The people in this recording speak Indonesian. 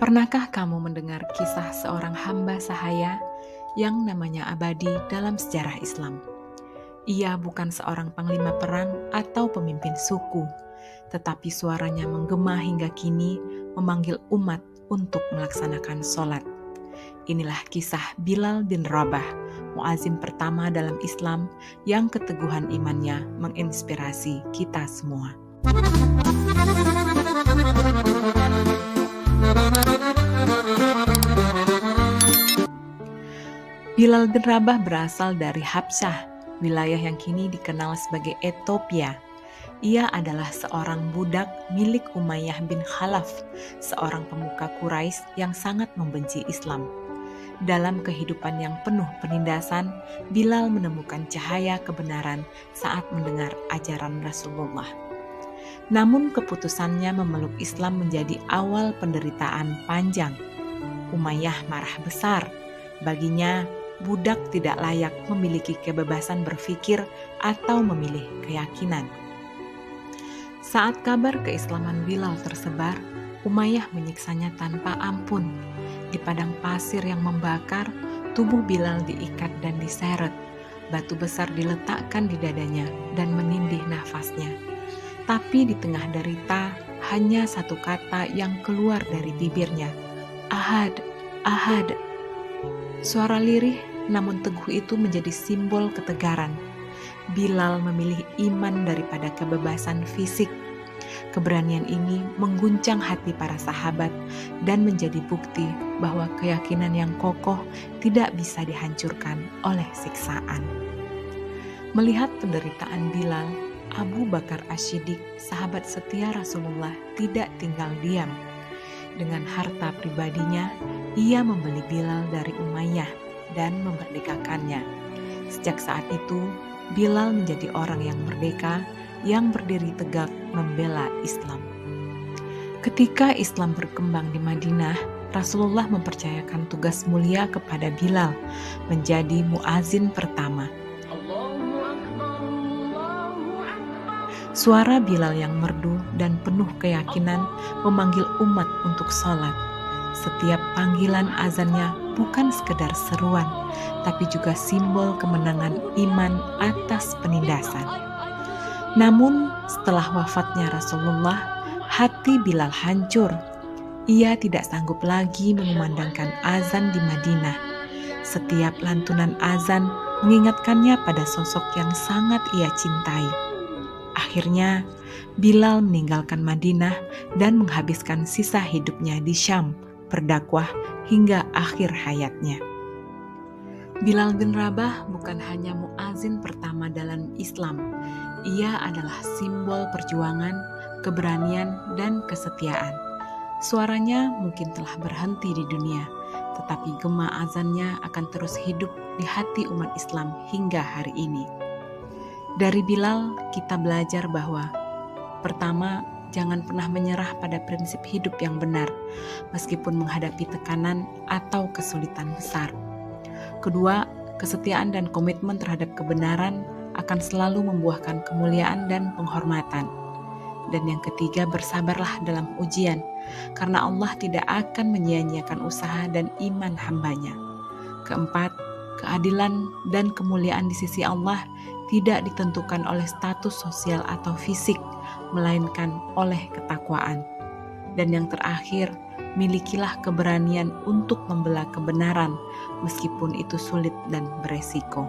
Pernahkah kamu mendengar kisah seorang hamba sahaya yang namanya Abadi dalam sejarah Islam? Ia bukan seorang panglima perang atau pemimpin suku, tetapi suaranya menggema hingga kini memanggil umat untuk melaksanakan sholat. Inilah kisah Bilal bin Rabah, muazin pertama dalam Islam yang keteguhan imannya menginspirasi kita semua. Bilal bin Rabah berasal dari Habsyah, wilayah yang kini dikenal sebagai Ethiopia. Ia adalah seorang budak milik Umayyah bin Khalaf, seorang pemuka Quraisy yang sangat membenci Islam. Dalam kehidupan yang penuh penindasan, Bilal menemukan cahaya kebenaran saat mendengar ajaran Rasulullah. Namun keputusannya memeluk Islam menjadi awal penderitaan panjang. Umayyah marah besar. Baginya, budak tidak layak memiliki kebebasan berpikir atau memilih keyakinan. Saat kabar keislaman Bilal tersebar, Umayyah menyiksanya tanpa ampun. Di padang pasir yang membakar, tubuh Bilal diikat dan diseret. Batu besar diletakkan di dadanya dan menindih nafasnya. Tapi di tengah derita, hanya satu kata yang keluar dari bibirnya, "Ahad, Ahad." Suara lirih namun teguh itu menjadi simbol ketegaran. Bilal memilih iman daripada kebebasan fisik. Keberanian ini mengguncang hati para sahabat dan menjadi bukti bahwa keyakinan yang kokoh tidak bisa dihancurkan oleh siksaan. Melihat penderitaan Bilal, Abu Bakar As-Siddiq, sahabat setia Rasulullah, tidak tinggal diam. Dengan harta pribadinya, ia membeli Bilal dari Umayyah dan memerdekakannya. Sejak saat itu, Bilal menjadi orang yang merdeka, yang berdiri tegak membela Islam. Ketika Islam berkembang di Madinah, Rasulullah mempercayakan tugas mulia kepada Bilal menjadi muazin pertama. Suara Bilal yang merdu dan penuh keyakinan memanggil umat untuk sholat. Setiap panggilan azannya bukan sekedar seruan, tapi juga simbol kemenangan iman atas penindasan. Namun setelah wafatnya Rasulullah, hati Bilal hancur. Ia tidak sanggup lagi mengumandangkan azan di Madinah. Setiap lantunan azan mengingatkannya pada sosok yang sangat ia cintai. Akhirnya, Bilal meninggalkan Madinah dan menghabiskan sisa hidupnya di Syam, berdakwah hingga akhir hayatnya. Bilal bin Rabah bukan hanya muazin pertama dalam Islam. Ia adalah simbol perjuangan, keberanian, dan kesetiaan. Suaranya mungkin telah berhenti di dunia, tetapi gema azannya akan terus hidup di hati umat Islam hingga hari ini. Dari Bilal, kita belajar bahwa pertama, jangan pernah menyerah pada prinsip hidup yang benar, meskipun menghadapi tekanan atau kesulitan besar. Kedua, kesetiaan dan komitmen terhadap kebenaran akan selalu membuahkan kemuliaan dan penghormatan. Dan yang ketiga, bersabarlah dalam ujian, karena Allah tidak akan menyia-nyiakan usaha dan iman hambanya. Keempat, keadilan dan kemuliaan di sisi Allah tidak ditentukan oleh status sosial atau fisik, melainkan oleh ketakwaan. Dan yang terakhir, milikilah keberanian untuk membela kebenaran, meskipun itu sulit dan beresiko.